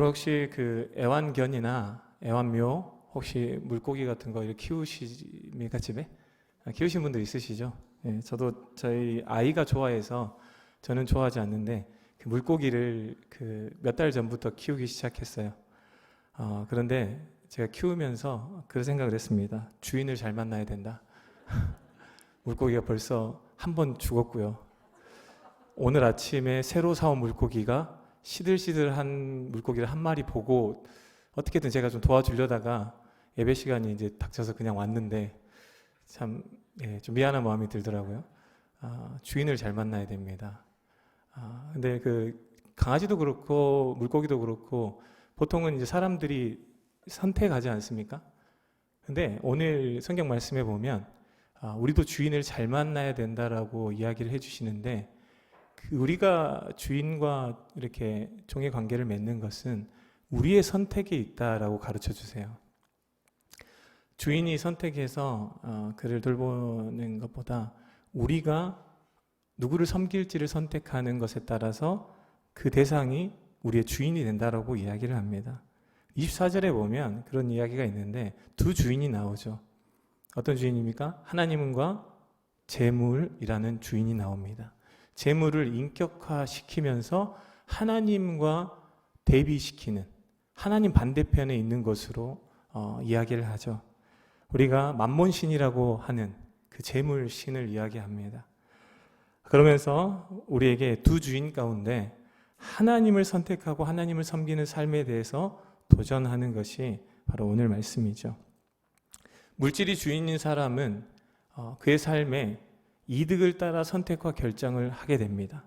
여러분 혹시 그 애완견이나 애완묘 혹시 물고기 같은 거 이렇게 키우십니까 집에? 키우신 분들 있으시죠? 예, 저도 저희 아이가 좋아해서 저는 좋아하지 않는데 그 물고기를 그 몇 달 전부터 키우기 시작했어요. 그런데 제가 키우면서 그런 생각을 했습니다. 주인을 잘 만나야 된다. 물고기가 벌써 한 번 죽었고요. 오늘 아침에 새로 사온 물고기가 시들시들한 물고기를 한 마리 보고 어떻게든 제가 좀 도와주려다가 예배 시간이 이제 닥쳐서 그냥 왔는데 참 좀 미안한 마음이 들더라고요. 주인을 잘 만나야 됩니다. 근데 그 강아지도 그렇고 물고기도 그렇고 보통은 이제 사람들이 선택하지 않습니까? 근데 오늘 성경 말씀에 보면 우리도 주인을 잘 만나야 된다라고 이야기를 해주시는데 우리가 주인과 이렇게 종의 관계를 맺는 것은 우리의 선택에 있다라고 가르쳐 주세요. 주인이 선택해서 그를 돌보는 것보다 우리가 누구를 섬길지를 선택하는 것에 따라서 그 대상이 우리의 주인이 된다라고 이야기를 합니다. 24절에 보면 그런 이야기가 있는데 두 주인이 나오죠. 어떤 주인입니까? 하나님과 재물이라는 주인이 나옵니다. 재물을 인격화시키면서 하나님과 대비시키는 하나님 반대편에 있는 것으로 이야기를 하죠. 우리가 만몬신이라고 하는 그 재물신을 이야기합니다. 그러면서 우리에게 두 주인 가운데 하나님을 선택하고 하나님을 섬기는 삶에 대해서 도전하는 것이 바로 오늘 말씀이죠. 물질이 주인인 사람은 그의 삶에 이득을 따라 선택과 결정을 하게 됩니다.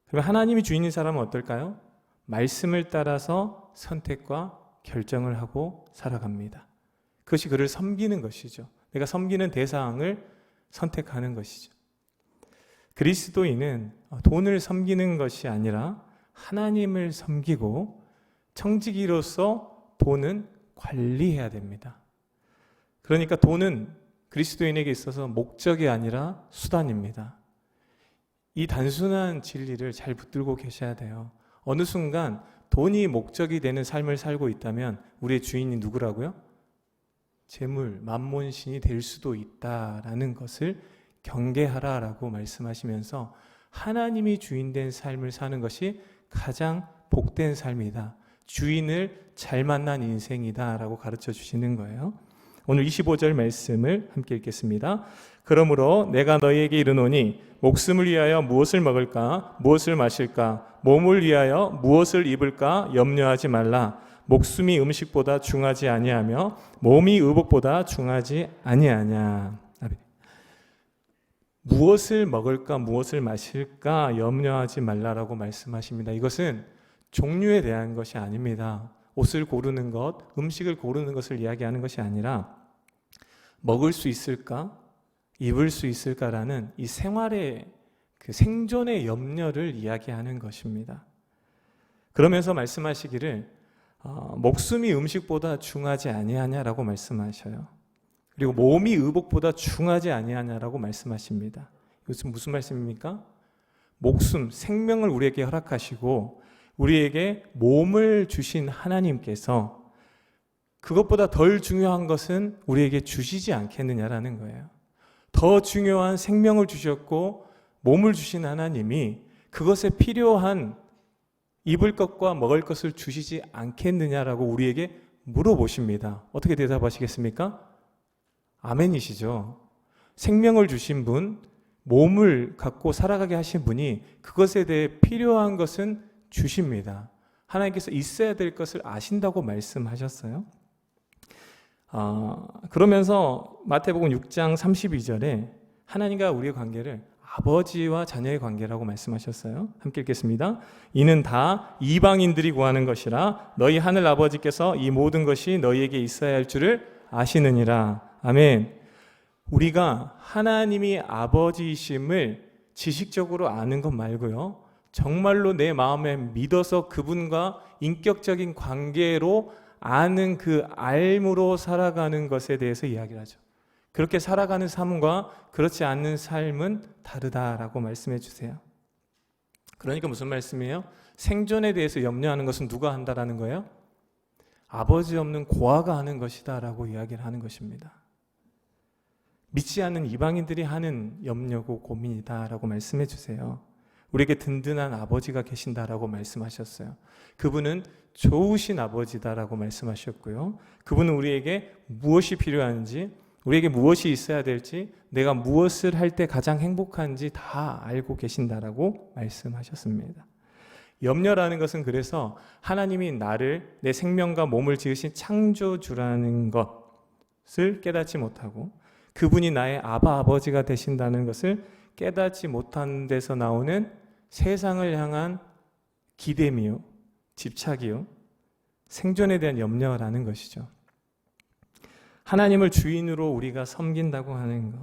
그러면 하나님이 주인인 사람은 어떨까요? 말씀을 따라서 선택과 결정을 하고 살아갑니다. 그것이 그를 섬기는 것이죠. 내가 섬기는 대상을 선택하는 것이죠. 그리스도인은 돈을 섬기는 것이 아니라 하나님을 섬기고 청지기로서 돈은 관리해야 됩니다. 그러니까 돈은 그리스도인에게 있어서 목적이 아니라 수단입니다. 이 단순한 진리를 잘 붙들고 계셔야 돼요. 어느 순간 돈이 목적이 되는 삶을 살고 있다면 우리의 주인이 누구라고요? 재물, 만몬신이 될 수도 있다라는 것을 경계하라라고 말씀하시면서 하나님이 주인된 삶을 사는 것이 가장 복된 삶이다. 주인을 잘 만난 인생이다라고 가르쳐 주시는 거예요. 오늘 25절 말씀을 함께 읽겠습니다. 그러므로 내가 너희에게 이르노니 목숨을 위하여 무엇을 먹을까 무엇을 마실까 몸을 위하여 무엇을 입을까 염려하지 말라. 목숨이 음식보다 중하지 아니하며 몸이 의복보다 중하지 아니하냐. 무엇을 먹을까 무엇을 마실까 염려하지 말라라고 말씀하십니다. 이것은 종류에 대한 것이 아닙니다. 옷을 고르는 것, 음식을 고르는 것을 이야기하는 것이 아니라 먹을 수 있을까, 입을 수 있을까라는 이 생활의 그 생존의 염려를 이야기하는 것입니다. 그러면서 말씀하시기를 목숨이 음식보다 중하지 아니하냐라고 말씀하셔요. 그리고 몸이 의복보다 중하지 아니하냐라고 말씀하십니다. 이것은 무슨 말씀입니까? 목숨, 생명을 우리에게 허락하시고 우리에게 몸을 주신 하나님께서 그것보다 덜 중요한 것은 우리에게 주시지 않겠느냐라는 거예요. 더 중요한 생명을 주셨고 몸을 주신 하나님이 그것에 필요한 입을 것과 먹을 것을 주시지 않겠느냐라고 우리에게 물어보십니다. 어떻게 대답하시겠습니까? 아멘이시죠. 생명을 주신 분, 몸을 갖고 살아가게 하신 분이 그것에 대해 필요한 것은 주십니다. 하나님께서 있어야 될 것을 아신다고 말씀하셨어요. 그러면서 마태복음 6장 32절에 하나님과 우리의 관계를 아버지와 자녀의 관계라고 말씀하셨어요. 함께 읽겠습니다. 이는 다 이방인들이 구하는 것이라 너희 하늘 아버지께서 이 모든 것이 너희에게 있어야 할 줄을 아시느니라. 아멘. 우리가 하나님이 아버지이심을 지식적으로 아는 것 말고요. 정말로 내 마음에 믿어서 그분과 인격적인 관계로 아는 그 알므로 살아가는 것에 대해서 이야기를 하죠. 그렇게 살아가는 삶과 그렇지 않는 삶은 다르다라고 말씀해 주세요. 그러니까 무슨 말씀이에요? 생존에 대해서 염려하는 것은 누가 한다라는 거예요? 아버지 없는 고아가 하는 것이다 라고 이야기를 하는 것입니다. 믿지 않는 이방인들이 하는 염려고 고민이다 라고 말씀해 주세요. 우리에게 든든한 아버지가 계신다라고 말씀하셨어요. 그분은 좋으신 아버지다라고 말씀하셨고요. 그분은 우리에게 무엇이 필요한지, 우리에게 무엇이 있어야 될지, 내가 무엇을 할 때 가장 행복한지 다 알고 계신다라고 말씀하셨습니다. 염려라는 것은 그래서 하나님이 나를, 내 생명과 몸을 지으신 창조주라는 것을 깨닫지 못하고 그분이 나의 아버지가 되신다는 것을 깨닫지 못한 데서 나오는 세상을 향한 기대미요, 집착이요, 생존에 대한 염려라는 것이죠. 하나님을 주인으로 우리가 섬긴다고 하는 것,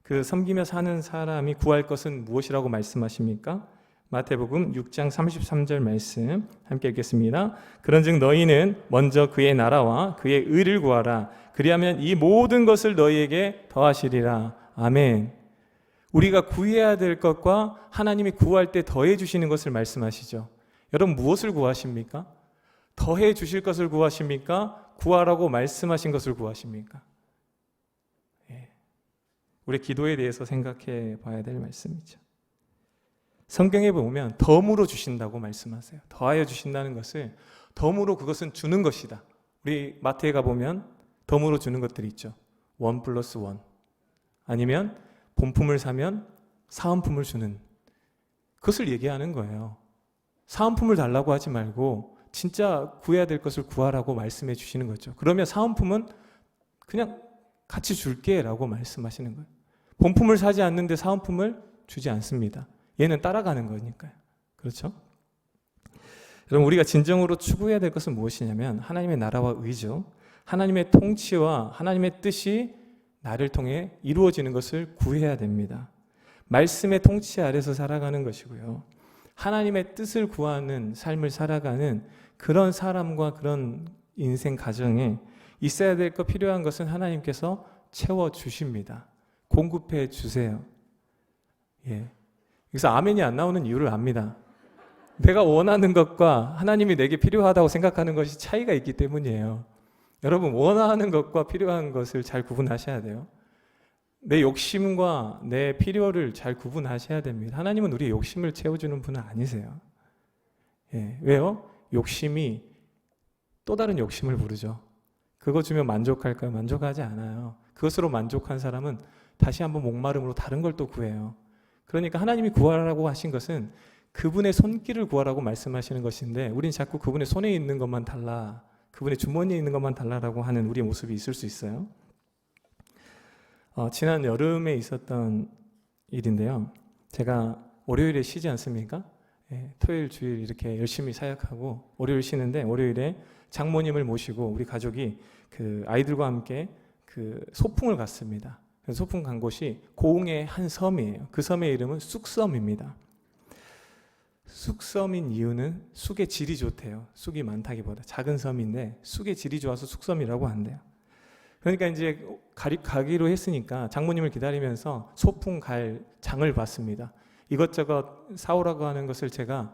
그 섬기며 사는 사람이 구할 것은 무엇이라고 말씀하십니까? 마태복음 6장 33절 말씀 함께 읽겠습니다. 그런즉 너희는 먼저 그의 나라와 그의 의를 구하라. 그리하면 이 모든 것을 너희에게 더하시리라. 아멘. 우리가 구해야 될 것과 하나님이 구할 때 더해 주시는 것을 말씀하시죠. 여러분 무엇을 구하십니까? 더해 주실 것을 구하십니까? 구하라고 말씀하신 것을 구하십니까? 우리 기도에 대해서 생각해 봐야 될 말씀이죠. 성경에 보면 덤으로 주신다고 말씀하세요. 더하여 주신다는 것을 덤으로, 그것은 주는 것이다. 우리 마태에 가보면 덤으로 주는 것들이 있죠. 1+1, 아니면 본품을 사면 사은품을 주는, 그것을 얘기하는 거예요. 사은품을 달라고 하지 말고 진짜 구해야 될 것을 구하라고 말씀해 주시는 거죠. 그러면 사은품은 그냥 같이 줄게 라고 말씀하시는 거예요. 본품을 사지 않는데 사은품을 주지 않습니다. 얘는 따라가는 거니까요. 그렇죠? 여러분, 우리가 진정으로 추구해야 될 것은 무엇이냐면 하나님의 나라와 의죠. 하나님의 통치와 하나님의 뜻이 나를 통해 이루어지는 것을 구해야 됩니다. 말씀의 통치 아래서 살아가는 것이고요. 하나님의 뜻을 구하는 삶을 살아가는 그런 사람과 그런 인생 가정에 있어야 될 것, 필요한 것은 하나님께서 채워주십니다. 공급해 주세요. 여기서 아멘이 안 나오는 이유를 압니다. 내가 원하는 것과 하나님이 내게 필요하다고 생각하는 것이 차이가 있기 때문이에요. 여러분, 원하는 것과 필요한 것을 잘 구분하셔야 돼요. 내 욕심과 내 필요를 잘 구분하셔야 됩니다. 하나님은 우리의 욕심을 채워주는 분은 아니세요. 왜요? 욕심이 또 다른 욕심을 부르죠. 그거 주면 만족할까요? 만족하지 않아요. 그것으로 만족한 사람은 다시 한번 목마름으로 다른 걸 또 구해요. 그러니까 하나님이 구하라고 하신 것은 그분의 손길을 구하라고 말씀하시는 것인데, 우린 자꾸 그분의 손에 있는 것만 달라, 그분의 주머니에 있는 것만 달라라고 하는 우리의 모습이 있을 수 있어요. 지난 여름에 있었던 일인데요. 제가 월요일에 쉬지 않습니까? 토요일, 주일 이렇게 열심히 사역하고 월요일 쉬는데, 월요일에 장모님을 모시고 우리 가족이 그 아이들과 함께 그 소풍을 갔습니다. 소풍 간 곳이 고흥의 한 섬이에요. 그 섬의 이름은 쑥섬입니다. 쑥섬인 이유는 쑥의 질이 좋대요. 쑥이 많다기보다 작은 섬인데 쑥의 질이 좋아서 쑥섬이라고 한대요. 그러니까 이제 가기로 했으니까 장모님을 기다리면서 소풍 갈 장을 봤습니다. 이것저것 사오라고 하는 것을 제가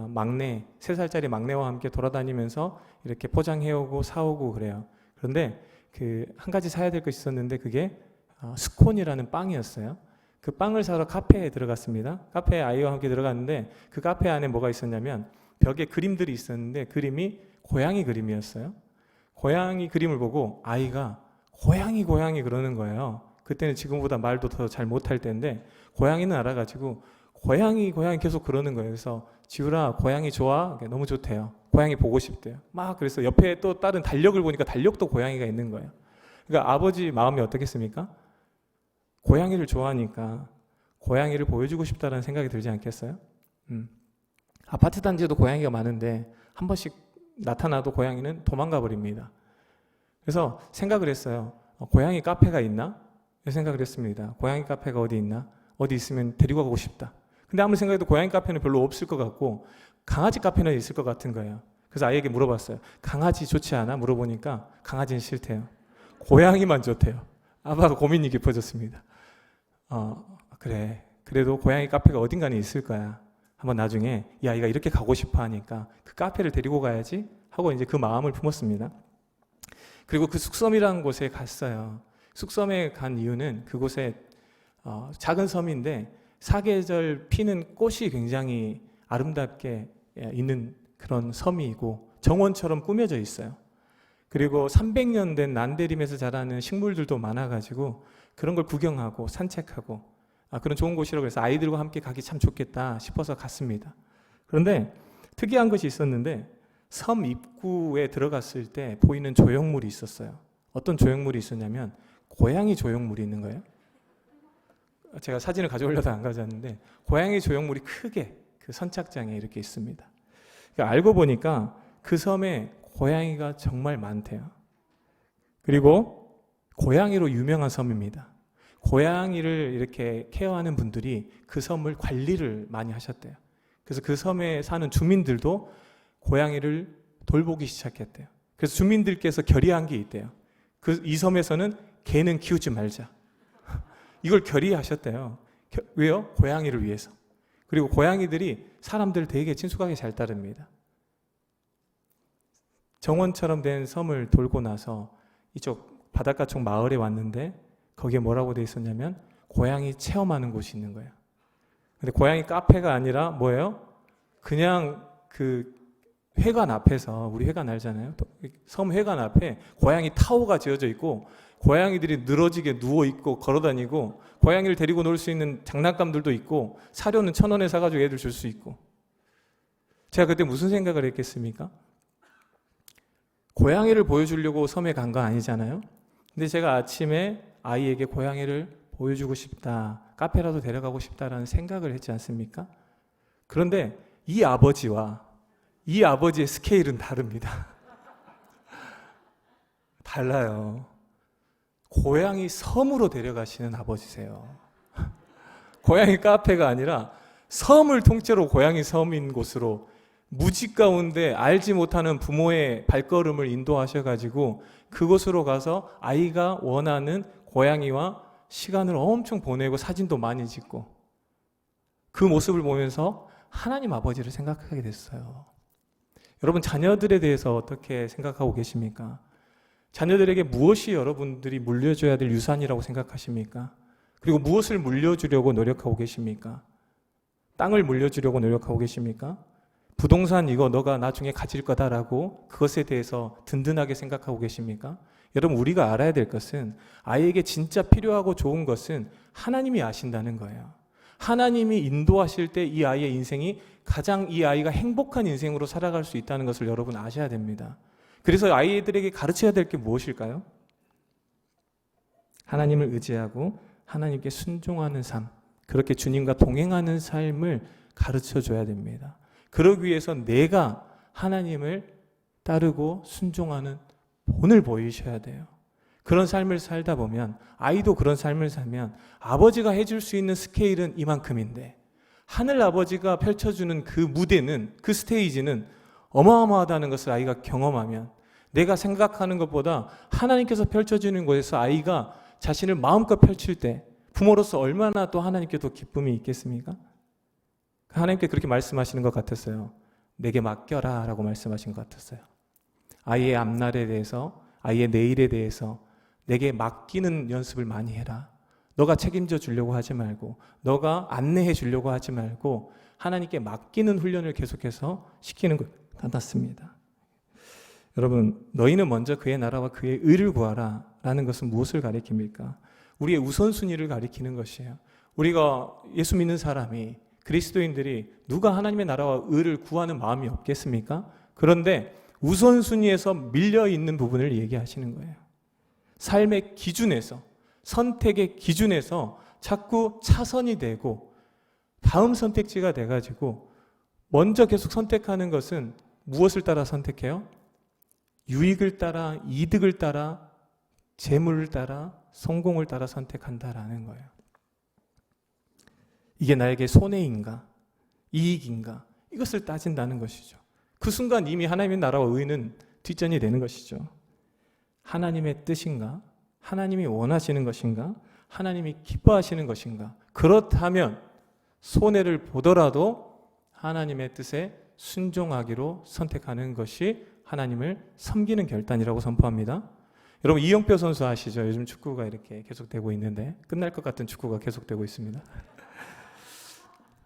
막내, 3살짜리 막내와 함께 돌아다니면서 이렇게 포장해오고 사오고 그래요. 그런데 그 한 가지 사야 될 것이 있었는데 그게 스콘이라는 빵이었어요. 그 빵을 사러 카페에 들어갔습니다. 카페에 아이와 함께 들어갔는데 그 카페 안에 뭐가 있었냐면 벽에 그림들이 있었는데 그림이 고양이 그림이었어요. 고양이 그림을 보고 아이가 고양이 그러는 거예요. 그때는 지금보다 말도 더 잘 못할 때인데 고양이는 알아가지고 고양이 계속 그러는 거예요. 그래서 지우라, 고양이 좋아? 너무 좋대요. 고양이 보고 싶대요. 막 그래서 옆에 또 다른 달력을 보니까 달력도 고양이가 있는 거예요. 그러니까 아버지 마음이 어떻겠습니까? 고양이를 좋아하니까 고양이를 보여주고 싶다는 생각이 들지 않겠어요? 아파트 단지에도 고양이가 많은데 한 번씩 나타나도 고양이는 도망가 버립니다. 그래서 생각을 했어요. 고양이 카페가 있나? 생각을 했습니다. 고양이 카페가 어디 있나? 어디 있으면 데리고 가고 싶다. 근데 아무리 생각해도 고양이 카페는 별로 없을 것 같고 강아지 카페는 있을 것 같은 거예요. 그래서 아이에게 물어봤어요. 강아지 좋지 않아? 물어보니까 강아지는 싫대요. 고양이만 좋대요. 아빠가 고민이 깊어졌습니다. 그래. 그래도 고양이 카페가 어딘가는 있을 거야. 한번 나중에 이 아이가 이렇게 가고 싶어 하니까 그 카페를 데리고 가야지 하고 이제 그 마음을 품었습니다. 그리고 그 숙섬이라는 곳에 갔어요. 숙섬에 간 이유는 그곳에 작은 섬인데 사계절 피는 꽃이 굉장히 아름답게 있는 그런 섬이고 정원처럼 꾸며져 있어요. 그리고 300년 된 난데림에서 자라는 식물들도 많아가지고 그런 걸 구경하고 산책하고 그런 좋은 곳이라고 해서 아이들과 함께 가기 참 좋겠다 싶어서 갔습니다. 그런데 특이한 것이 있었는데 섬 입구에 들어갔을 때 보이는 조형물이 있었어요. 어떤 조형물이 있었냐면 고양이 조형물이 있는 거예요. 제가 사진을 가져오려다 안 가져왔는데 고양이 조형물이 크게 그 선착장에 이렇게 있습니다. 그러니까 알고 보니까 그 섬에 고양이가 정말 많대요. 그리고 고양이로 유명한 섬입니다. 고양이를 이렇게 케어하는 분들이 그 섬을 관리를 많이 하셨대요. 그래서 그 섬에 사는 주민들도 고양이를 돌보기 시작했대요. 그래서 주민들께서 결의한 게 있대요. 이 섬에서는 개는 키우지 말자. 이걸 결의하셨대요. 왜요? 고양이를 위해서. 그리고 고양이들이 사람들을 되게 친숙하게 잘 따릅니다. 정원처럼 된 섬을 돌고 나서 이쪽 바닷가 쪽 마을에 왔는데 거기에 뭐라고 돼 있었냐면 고양이 체험하는 곳이 있는 거예요. 근데 고양이 카페가 아니라 뭐예요? 그냥 그 회관 앞에서, 우리 회관 알잖아요. 섬 회관 앞에 고양이 타워가 지어져 있고 고양이들이 늘어지게 누워있고 걸어다니고 고양이를 데리고 놀 수 있는 장난감들도 있고 사료는 1,000원에 사가지고 애들 줄 수 있고. 제가 그때 무슨 생각을 했겠습니까? 고양이를 보여주려고 섬에 간 거 아니잖아요. 근데 제가 아침에 아이에게 고양이를 보여주고 싶다, 카페라도 데려가고 싶다라는 생각을 했지 않습니까? 그런데 이 아버지와 이 아버지의 스케일은 다릅니다. 달라요. 고양이 섬으로 데려가시는 아버지세요. 고양이 카페가 아니라 섬을 통째로 고양이 섬인 곳으로 무지 가운데 알지 못하는 부모의 발걸음을 인도하셔가지고 그곳으로 가서 아이가 원하는 고양이와 시간을 엄청 보내고 사진도 많이 찍고 그 모습을 보면서 하나님 아버지를 생각하게 됐어요. 여러분, 자녀들에 대해서 어떻게 생각하고 계십니까? 자녀들에게 무엇이 여러분들이 물려줘야 될 유산이라고 생각하십니까? 그리고 무엇을 물려주려고 노력하고 계십니까? 땅을 물려주려고 노력하고 계십니까? 부동산 이거 너가 나중에 가질 거다라고 그것에 대해서 든든하게 생각하고 계십니까? 여러분, 우리가 알아야 될 것은 아이에게 진짜 필요하고 좋은 것은 하나님이 아신다는 거예요. 하나님이 인도하실 때 이 아이의 인생이 가장 이 아이가 행복한 인생으로 살아갈 수 있다는 것을 여러분 아셔야 됩니다. 그래서 아이들에게 가르쳐야 될 게 무엇일까요? 하나님을 의지하고 하나님께 순종하는 삶, 그렇게 주님과 동행하는 삶을 가르쳐 줘야 됩니다. 그러기 위해서 내가 하나님을 따르고 순종하는 본을 보이셔야 돼요. 그런 삶을 살다 보면, 아이도 그런 삶을 살면 아버지가 해줄 수 있는 스케일은 이만큼인데 하늘 아버지가 펼쳐주는 그 무대는, 그 스테이지는 어마어마하다는 것을 아이가 경험하면, 내가 생각하는 것보다 하나님께서 펼쳐주는 곳에서 아이가 자신을 마음껏 펼칠 때 부모로서 얼마나 또 하나님께 더 기쁨이 있겠습니까? 하나님께 그렇게 말씀하시는 것 같았어요. 내게 맡겨라 라고 말씀하신 것 같았어요. 아이의 앞날에 대해서, 아이의 내일에 대해서 내게 맡기는 연습을 많이 해라. 너가 책임져 주려고 하지 말고, 너가 안내해 주려고 하지 말고 하나님께 맡기는 훈련을 계속해서 시키는 것 같았습니다. 여러분, 너희는 먼저 그의 나라와 그의 의를 구하라 라는 것은 무엇을 가리킵니까? 우리의 우선순위를 가리키는 것이에요. 우리가 예수 믿는 사람이, 그리스도인들이 누가 하나님의 나라와 의를 구하는 마음이 없겠습니까? 그런데 우선순위에서 밀려있는 부분을 얘기하시는 거예요. 삶의 기준에서, 선택의 기준에서 자꾸 차선이 되고 다음 선택지가 돼가지고 먼저 계속 선택하는 것은 무엇을 따라 선택해요? 유익을 따라, 이득을 따라, 재물을 따라, 성공을 따라 선택한다라는 거예요. 이게 나에게 손해인가, 이익인가, 이것을 따진다는 것이죠. 그 순간 이미 하나님의 나라와 의는 뒷전이 되는 것이죠. 하나님의 뜻인가? 하나님이 원하시는 것인가? 하나님이 기뻐하시는 것인가? 그렇다면 손해를 보더라도 하나님의 뜻에 순종하기로 선택하는 것이 하나님을 섬기는 결단이라고 선포합니다. 여러분 이영표 선수 아시죠? 요즘 축구가 이렇게 계속되고 있는데 끝날 것 같은 축구가 계속되고 있습니다.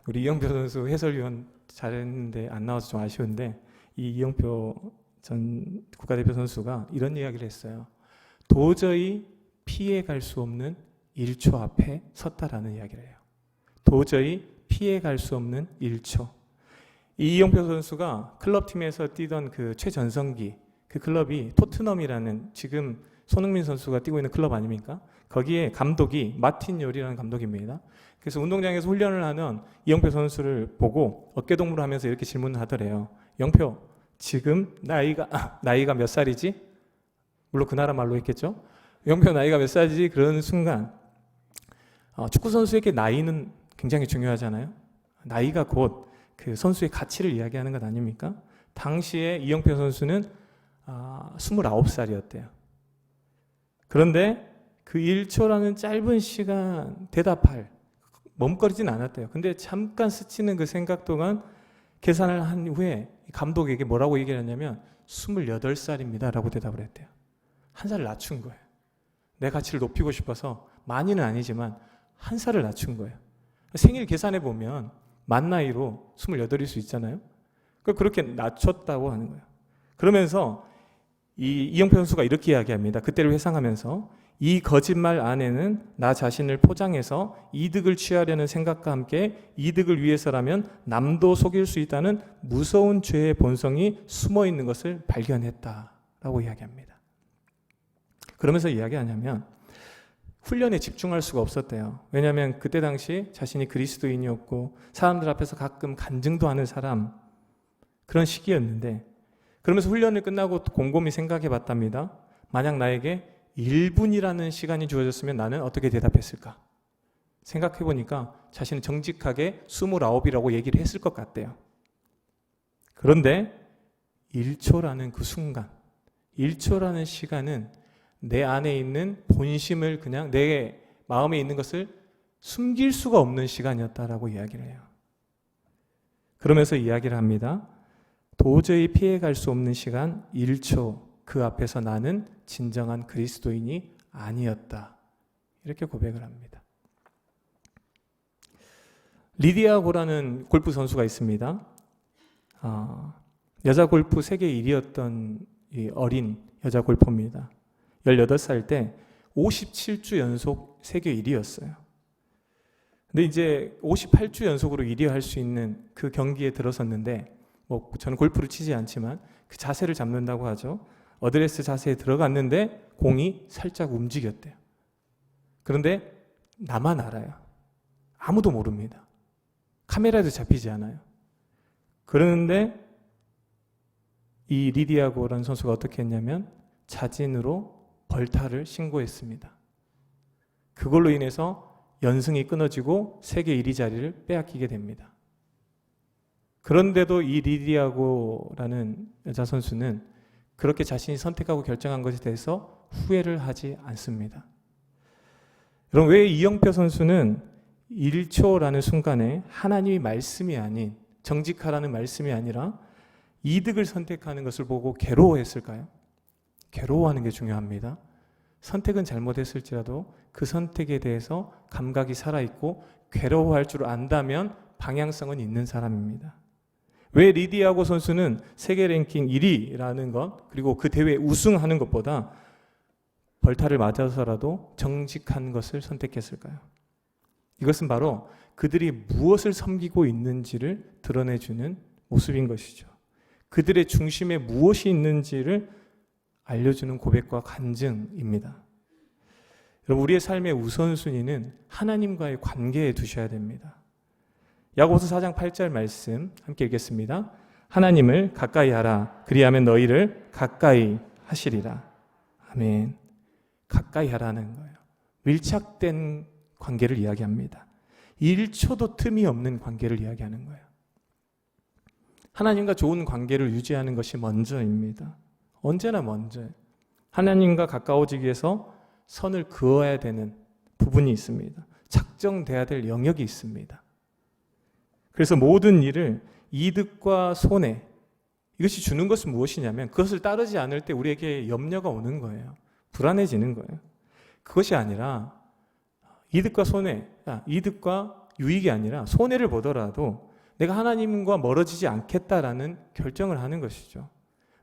우리 이영표 선수 해설위원 잘했는데 안 나와서 좀 아쉬운데 이 이영표 전 국가대표 선수가 이런 이야기를 했어요. 도저히 피해갈 수 없는 1초 앞에 섰다라는 이야기를 해요. 도저히 피해갈 수 없는 1초. 이 이영표 선수가 클럽팀에서 뛰던 그 최전성기 그 클럽이 토트넘이라는 지금 손흥민 선수가 뛰고 있는 클럽 아닙니까? 거기에 감독이 마틴 요리라는 감독입니다. 그래서 운동장에서 훈련을 하는 이영표 선수를 보고 어깨동무를 하면서 이렇게 질문을 하더래요. 영표, 지금 나이가 몇 살이지? 물론 그 나라 말로 했겠죠. 영표 나이가 몇 살이지? 그런 순간 축구 선수에게 나이는 굉장히 중요하잖아요. 나이가 곧 그 선수의 가치를 이야기하는 것 아닙니까? 당시에 이영표 선수는 29살이었대요. 그런데 그 1초라는 짧은 시간 대답할 멈거리진 않았대요. 근데 잠깐 스치는 그 생각 동안 계산을 한 후에 감독에게 뭐라고 얘기를 했냐면 28살입니다 라고 대답을 했대요. 한 살 낮춘 거예요. 내 가치를 높이고 싶어서 많이는 아니지만 한 살을 낮춘 거예요. 생일 계산해 보면 만 나이로 28일 수 있잖아요. 그렇게 낮췄다고 하는 거예요. 그러면서 이영표 선수가 이렇게 이야기합니다. 그때를 회상하면서 이 거짓말 안에는 나 자신을 포장해서 이득을 취하려는 생각과 함께 이득을 위해서라면 남도 속일 수 있다는 무서운 죄의 본성이 숨어 있는 것을 발견했다라고 이야기합니다. 그러면서 이야기하냐면 훈련에 집중할 수가 없었대요. 왜냐하면 그때 당시 자신이 그리스도인이었고 사람들 앞에서 가끔 간증도 하는 사람 그런 시기였는데 그러면서 훈련을 끝나고 곰곰이 생각해 봤답니다. 만약 나에게 1분이라는 시간이 주어졌으면 나는 어떻게 대답했을까? 생각해 보니까 자신은 정직하게 29이라고 얘기를 했을 것 같대요. 그런데 1초라는 그 순간, 1초라는 시간은 내 안에 있는 본심을 그냥 내 마음에 있는 것을 숨길 수가 없는 시간이었다라고 이야기를 해요. 그러면서 이야기를 합니다. 도저히 피해갈 수 없는 시간 1초 그 앞에서 나는 진정한 그리스도인이 아니었다. 이렇게 고백을 합니다. 리디아 고라는 골프 선수가 있습니다. 여자 골프 세계 1위였던 이 어린 여자 골퍼입니다. 18살 때 57주 연속 세계 1위였어요. 근데 이제 58주 연속으로 1위 할 수 있는 그 경기에 들어섰는데 저는 골프를 치지 않지만 그 자세를 잡는다고 하죠. 어드레스 자세에 들어갔는데 공이 살짝 움직였대요. 그런데 나만 알아요. 아무도 모릅니다. 카메라에도 잡히지 않아요. 그런데 이 리디아 고라는 선수가 어떻게 했냐면 자진으로 벌타를 신고했습니다. 그걸로 인해서 연승이 끊어지고 세계 1위 자리를 빼앗기게 됩니다. 그런데도 이 리디아고라는 여자 선수는 그렇게 자신이 선택하고 결정한 것에 대해서 후회를 하지 않습니다. 여러분, 왜 이영표 선수는 1초라는 순간에 하나님의 말씀이 아닌 정직하라는 말씀이 아니라 이득을 선택하는 것을 보고 괴로워했을까요? 괴로워하는 게 중요합니다. 선택은 잘못했을지라도 그 선택에 대해서 감각이 살아있고 괴로워할 줄 안다면 방향성은 있는 사람입니다. 왜 리디아고 선수는 세계 랭킹 1위라는 것 그리고 그 대회에 우승하는 것보다 벌타를 맞아서라도 정직한 것을 선택했을까요? 이것은 바로 그들이 무엇을 섬기고 있는지를 드러내주는 모습인 것이죠. 그들의 중심에 무엇이 있는지를 알려주는 고백과 간증입니다. 여러분, 우리의 삶의 우선순위는 하나님과의 관계에 두셔야 됩니다. 야고보서 4장 8절 말씀 함께 읽겠습니다. 하나님을 가까이 하라. 그리하면 너희를 가까이 하시리라. 아멘. 가까이 하라는 거예요. 밀착된 관계를 이야기합니다. 1초도 틈이 없는 관계를 이야기하는 거예요. 하나님과 좋은 관계를 유지하는 것이 먼저입니다. 언제나 먼저예요. 하나님과 가까워지기 위해서 선을 그어야 되는 부분이 있습니다. 작정돼야 될 영역이 있습니다. 그래서 모든 일을 이득과 손해, 이것이 주는 것은 무엇이냐면 그것을 따르지 않을 때 우리에게 염려가 오는 거예요. 불안해지는 거예요. 그것이 아니라 이득과 손해, 이득과 유익이 아니라 손해를 보더라도 내가 하나님과 멀어지지 않겠다라는 결정을 하는 것이죠.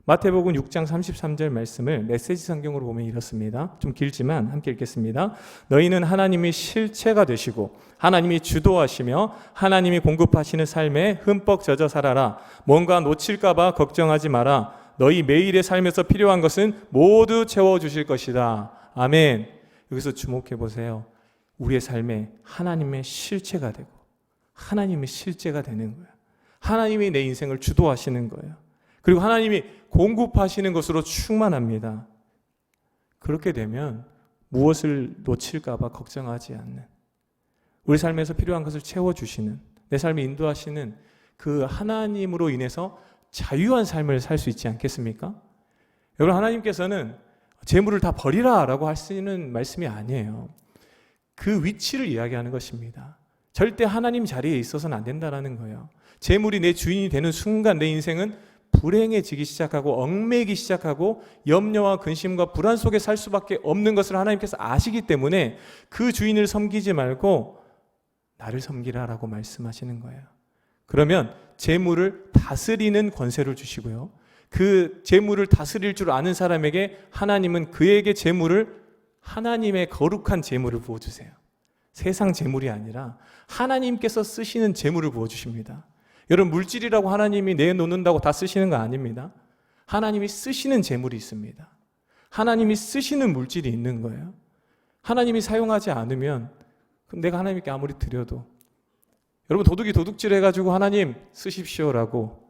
마태복음 6장 33절 말씀을 메시지 성경으로 보면 이렇습니다. 좀 길지만 함께 읽겠습니다. 너희는 하나님의 실체가 되시고 하나님이 주도하시며 하나님이 공급하시는 삶에 흠뻑 젖어 살아라. 뭔가 놓칠까 봐 걱정하지 마라. 너희 매일의 삶에서 필요한 것은 모두 채워주실 것이다. 아멘. 여기서 주목해 보세요. 우리의 삶에 하나님의 실체가 되고 하나님의 실제가 되는 거예요. 하나님이 내 인생을 주도하시는 거예요. 그리고 하나님이 공급하시는 것으로 충만합니다. 그렇게 되면 무엇을 놓칠까 봐 걱정하지 않는, 우리 삶에서 필요한 것을 채워주시는, 내 삶을 인도하시는 그 하나님으로 인해서 자유한 삶을 살 수 있지 않겠습니까? 여러분, 하나님께서는 재물을 다 버리라 라고 하시는 말씀이 아니에요. 그 위치를 이야기하는 것입니다. 절대 하나님 자리에 있어서는 안 된다는 거예요. 재물이 내 주인이 되는 순간 내 인생은 불행해지기 시작하고 얽매이기 시작하고 염려와 근심과 불안 속에 살 수밖에 없는 것을 하나님께서 아시기 때문에 그 주인을 섬기지 말고 나를 섬기라라고 말씀하시는 거예요. 그러면 재물을 다스리는 권세를 주시고요. 그 재물을 다스릴 줄 아는 사람에게 하나님은 그에게 재물을, 하나님의 거룩한 재물을 부어주세요. 세상 재물이 아니라 하나님께서 쓰시는 재물을 부어주십니다. 여러분, 물질이라고 하나님이 내놓는다고 다 쓰시는 거 아닙니다. 하나님이 쓰시는 재물이 있습니다. 하나님이 쓰시는 물질이 있는 거예요. 하나님이 사용하지 않으면 내가 하나님께 아무리 드려도, 여러분, 도둑이 도둑질 해가지고 하나님 쓰십시오라고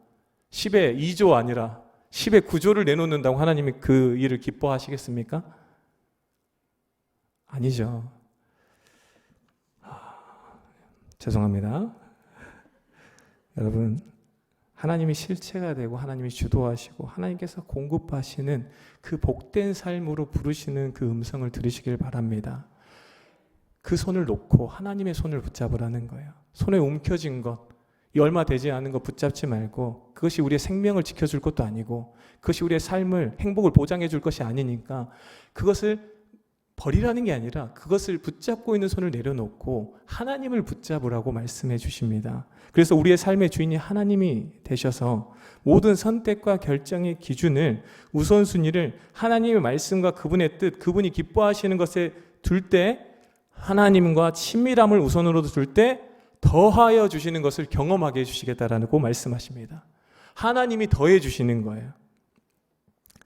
10에 2조 아니라 10에 9조를 내놓는다고 하나님이 그 일을 기뻐하시겠습니까? 아니죠. 죄송합니다. 여러분, 하나님이 실체가 되고 하나님이 주도하시고 하나님께서 공급하시는 그 복된 삶으로 부르시는 그 음성을 들으시길 바랍니다. 그 손을 놓고 하나님의 손을 붙잡으라는 거예요. 손에 움켜쥔 것, 이 얼마 되지 않은 것 붙잡지 말고, 그것이 우리의 생명을 지켜줄 것도 아니고 그것이 우리의 삶을, 행복을 보장해 줄 것이 아니니까 그것을 버리라는 게 아니라 그것을 붙잡고 있는 손을 내려놓고 하나님을 붙잡으라고 말씀해 주십니다. 그래서 우리의 삶의 주인이 하나님이 되셔서 모든 선택과 결정의 기준을, 우선순위를 하나님의 말씀과 그분의 뜻, 그분이 기뻐하시는 것에 둘 때, 하나님과 친밀함을 우선으로 둘 때 더하여 주시는 것을 경험하게 해주시겠다라고 말씀하십니다. 하나님이 더해 주시는 거예요.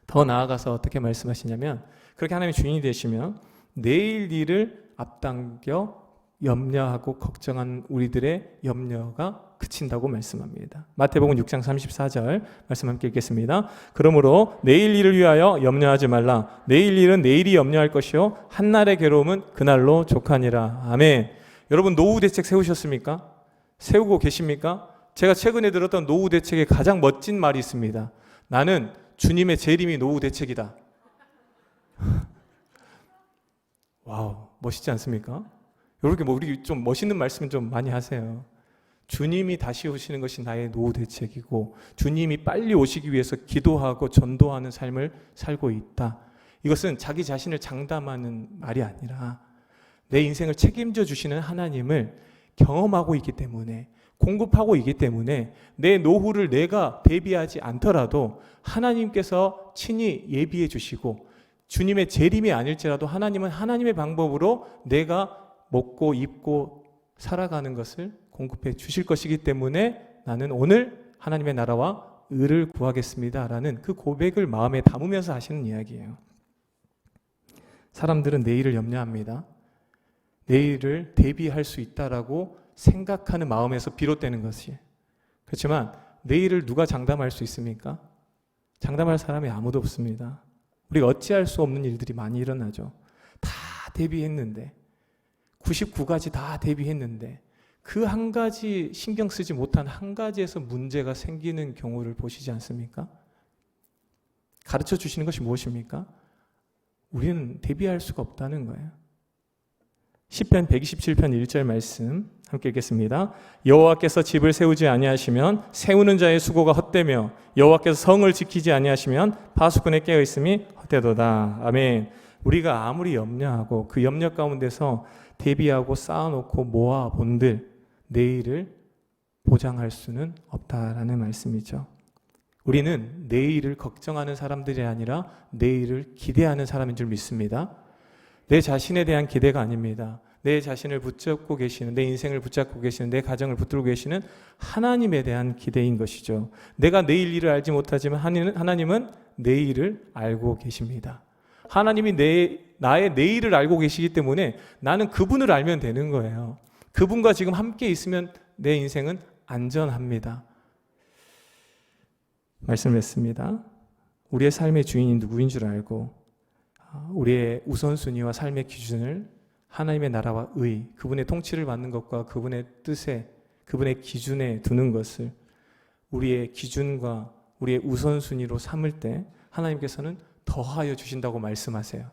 더 나아가서 어떻게 말씀하시냐면, 그렇게 하나님의 주인이 되시면 내일 일을 앞당겨 염려하고 걱정한 우리들의 염려가 그친다고 말씀합니다. 마태복음 6장 34절 말씀 함께 읽겠습니다. 그러므로 내일 일을 위하여 염려하지 말라. 내일 일은 내일이 염려할 것이요 한날의 괴로움은 그날로 족하니라. 아멘. 여러분, 노후 대책 세우셨습니까? 세우고 계십니까? 제가 최근에 들었던 노후 대책의 가장 멋진 말이 있습니다. 나는 주님의 재림이 노후 대책이다. 와우, 멋있지 않습니까? 이렇게 우리 좀 멋있는 말씀 좀 많이 하세요. 주님이 다시 오시는 것이 나의 노후 대책이고 주님이 빨리 오시기 위해서 기도하고 전도하는 삶을 살고 있다. 이것은 자기 자신을 장담하는 말이 아니라 내 인생을 책임져 주시는 하나님을 경험하고 있기 때문에, 공급하고 있기 때문에 내 노후를 내가 대비하지 않더라도 하나님께서 친히 예비해 주시고 주님의 재림이 아닐지라도 하나님은 하나님의 방법으로 내가 먹고 입고 살아가는 것을 공급해 주실 것이기 때문에 나는 오늘 하나님의 나라와 의를 구하겠습니다라는 그 고백을 마음에 담으면서 하시는 이야기예요. 사람들은 내일을 염려합니다. 내일을 대비할 수 있다라고 생각하는 마음에서 비롯되는 것이. 그렇지만 내일을 누가 장담할 수 있습니까? 장담할 사람이 아무도 없습니다. 우리가 어찌할 수 없는 일들이 많이 일어나죠. 다 대비했는데, 99가지 다 대비했는데 그 한 가지 신경 쓰지 못한 한 가지에서 문제가 생기는 경우를 보시지 않습니까? 가르쳐 주시는 것이 무엇입니까? 우리는 대비할 수가 없다는 거예요. 시편 127편 1절 말씀 함께 읽겠습니다. 여호와께서 집을 세우지 아니하시면 세우는 자의 수고가 헛되며 여호와께서 성을 지키지 아니하시면 파수꾼의 깨어 있음이 헛되도다. 아멘. 우리가 아무리 염려하고 그 염려 가운데서 대비하고 쌓아놓고 모아 본들 내일을 보장할 수는 없다라는 말씀이죠. 우리는 내일을 걱정하는 사람들이 아니라 내일을 기대하는 사람인 줄 믿습니다. 내 자신에 대한 기대가 아닙니다. 내 자신을 붙잡고 계시는, 내 인생을 붙잡고 계시는, 내 가정을 붙들고 계시는 하나님에 대한 기대인 것이죠. 내가 내일 일을 알지 못하지만 하나님은 내일을 알고 계십니다. 하나님이 나의 내일을 알고 계시기 때문에 나는 그분을 알면 되는 거예요. 그분과 지금 함께 있으면 내 인생은 안전합니다. 말씀했습니다. 우리의 삶의 주인이 누구인 줄 알고 우리의 우선순위와 삶의 기준을 하나님의 나라와 의, 그분의 통치를 받는 것과 그분의 뜻에, 그분의 기준에 두는 것을 우리의 기준과 우리의 우선순위로 삼을 때 하나님께서는 더하여 주신다고 말씀하세요.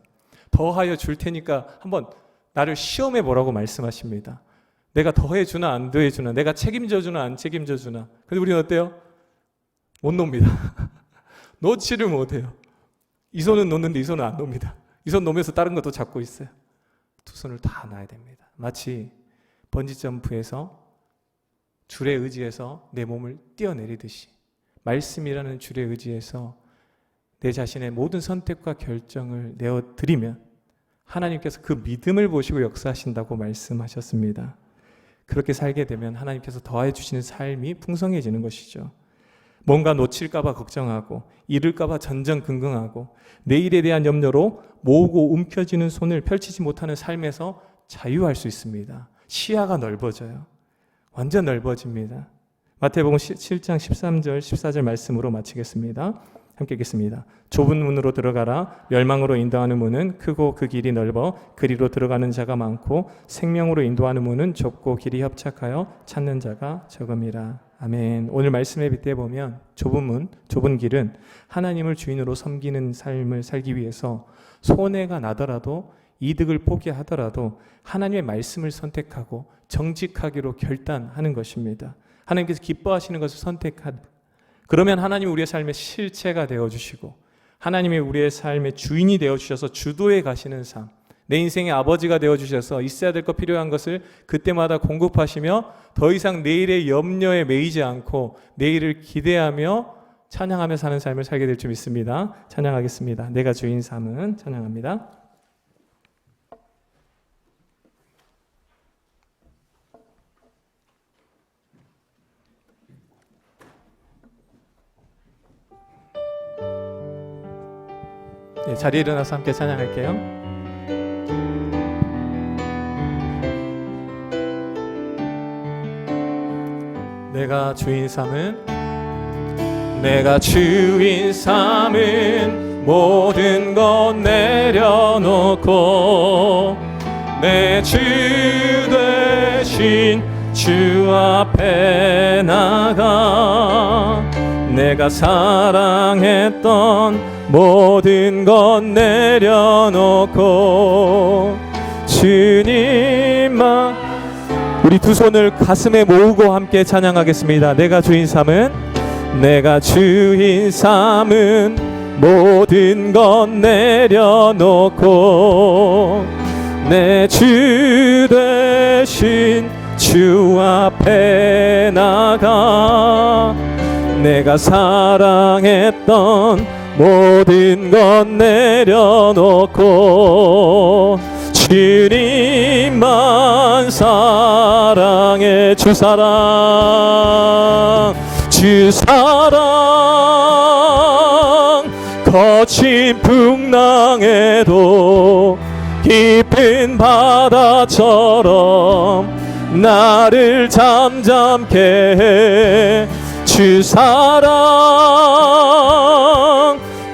더하여 줄 테니까 한번 나를 시험해 보라고 말씀하십니다. 내가 더해 주나 안 더해 주나, 내가 책임져 주나 안 책임져 주나. 근데 우리는 어때요? 못 놉니다. 놓지를 못해요. 이 손은 놓는데 이 손은 안 놉니다. 이 손 놓으면서 다른 것도 잡고 있어요. 두 손을 다 놔야 됩니다. 마치 번지점프에서 줄에 의지해서 내 몸을 뛰어내리듯이 말씀이라는 줄에 의지해서 내 자신의 모든 선택과 결정을 내어드리면 하나님께서 그 믿음을 보시고 역사하신다고 말씀하셨습니다. 그렇게 살게 되면 하나님께서 더해 주시는 삶이 풍성해지는 것이죠. 뭔가 놓칠까봐 걱정하고 잃을까봐 전전긍긍하고 내일에 대한 염려로 모으고 움켜쥐는 손을 펼치지 못하는 삶에서 자유할 수 있습니다. 시야가 넓어져요. 완전 넓어집니다. 마태복음 7장 13절 14절 말씀으로 마치겠습니다. 함께 읽겠습니다. 좁은 문으로 들어가라. 멸망으로 인도하는 문은 크고 그 길이 넓어 그리로 들어가는 자가 많고 생명으로 인도하는 문은 좁고 길이 협착하여 찾는 자가 적음이라. 아멘. 오늘 말씀에 빗대 보면 좁은 문, 좁은 길은 하나님을 주인으로 섬기는 삶을 살기 위해서 손해가 나더라도 이득을 포기하더라도 하나님의 말씀을 선택하고 정직하기로 결단하는 것입니다. 하나님께서 기뻐하시는 것을 선택하는, 그러면 하나님이 우리의 삶의 실체가 되어주시고 하나님이 우리의 삶의 주인이 되어주셔서 주도해 가시는 삶, 내 인생의 아버지가 되어주셔서 있어야 될 것 필요한 것을 그때마다 공급하시며 더 이상 내일의 염려에 매이지 않고 내일을 기대하며 찬양하며 사는 삶을 살게 될 줄 믿습니다. 찬양하겠습니다. 내가 주인 삶은 찬양합니다. 네, 자리에 일어나서 함께 찬양할게요. 내가 주인 삼은, 내가 주인 삼은 모든 것 내려놓고 내 주 대신 주 앞에 나가 내가 사랑했던 모든 것 내려놓고 주님만, 우리 두 손을 가슴에 모으고 함께 찬양하겠습니다. 내가 주인 삼은, 내가 주인 삼은 모든 것 내려놓고 내 주 대신 주 앞에 나가 내가 사랑했던 모든 것 내려놓고 주님만 사랑해. 주 사랑, 주 사랑 거친 풍랑에도 깊은 바다처럼 나를 잠잠케 해. 주 사랑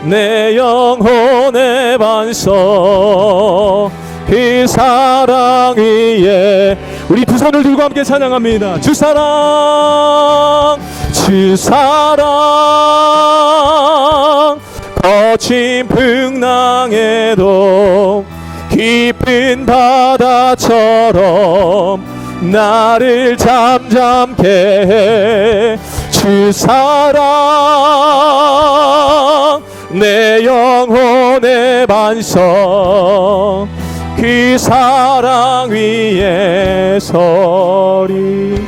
내 영혼의 반석, 그 사랑 위에 우리 두 손을 들고 함께 찬양합니다. 주 사랑, 주 사랑 거친 풍랑에도 깊은 바다 바다처럼 나를 잠잠케 해. 주 사랑 내 영혼의 반석, 그 사랑 위에 서리.